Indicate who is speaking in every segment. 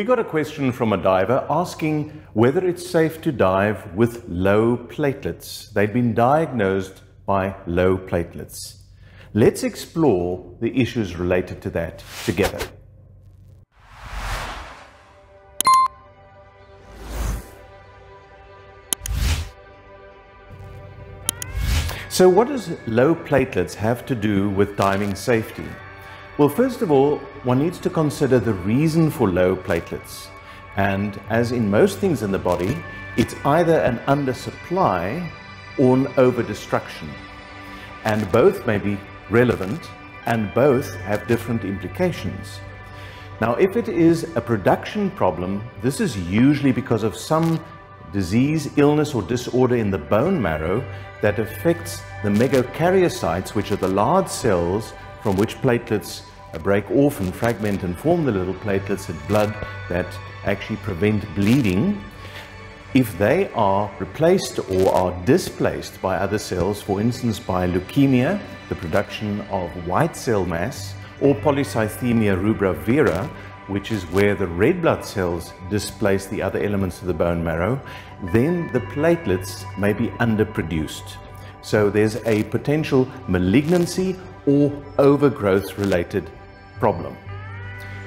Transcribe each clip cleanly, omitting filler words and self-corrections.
Speaker 1: got a question from a diver asking whether it's safe to dive with low platelets. They've been diagnosed by low platelets. Let's explore the issues related to that together. So what does low platelets have to do with diving safety? Well, first of all, one needs to consider the reason for low platelets. And as in most things in the body, it's either an undersupply or an overdestruction. And both may be relevant and both have different implications. Now, if it is a production problem, this is usually because of some disease, illness or disorder in the bone marrow that affects the megakaryocytes, which are the large cells from which platelets break off and fragment and form the little platelets in blood that actually prevent bleeding. If they are replaced or are displaced by other cells, for instance by leukemia, the production of white cell mass, or polycythemia rubra vera, which is where the red blood cells displace the other elements of the bone marrow, then the platelets may be underproduced. So there's a potential malignancy or overgrowth related problem.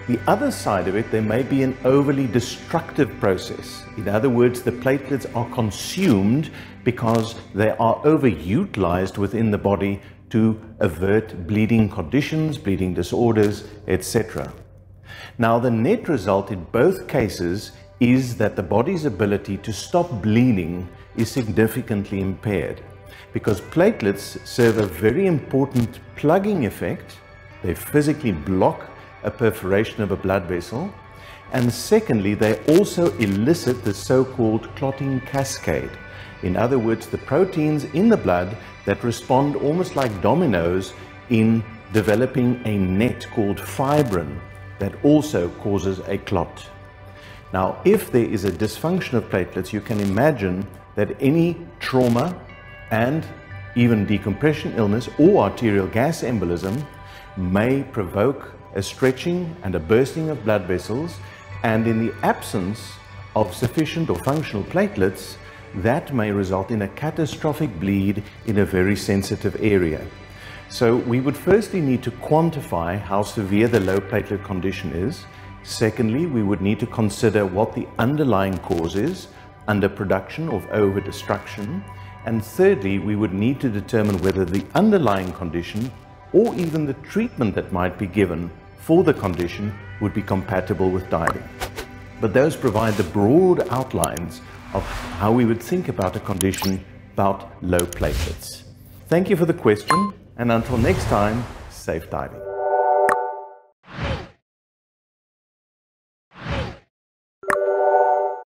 Speaker 1: The other side of it, there may be an overly destructive process. In other words, the platelets are consumed because they are overutilized within the body to avert bleeding conditions, bleeding disorders, etc. Now, the net result in both cases is that the body's ability to stop bleeding is significantly impaired, because platelets serve a very important plugging effect. They physically block a perforation of a blood vessel, and secondly, they also elicit the so-called clotting cascade. In other words, the proteins in the blood that respond almost like dominoes in developing a net called fibrin that also causes a clot. Now, if there is a dysfunction of platelets, you can imagine that any trauma and even decompression illness or arterial gas embolism may provoke a stretching and a bursting of blood vessels, and in the absence of sufficient or functional platelets, that may result in a catastrophic bleed in a very sensitive area. So we would firstly need to quantify how severe the low platelet condition is. Secondly, we would need to consider what the underlying cause is, underproduction or overdestruction. And thirdly, we would need to determine whether the underlying condition or even the treatment that might be given for the condition would be compatible with diving. But those provide the broad outlines of how we would think about a condition about low platelets. Thank you for the question. And until next time, safe diving.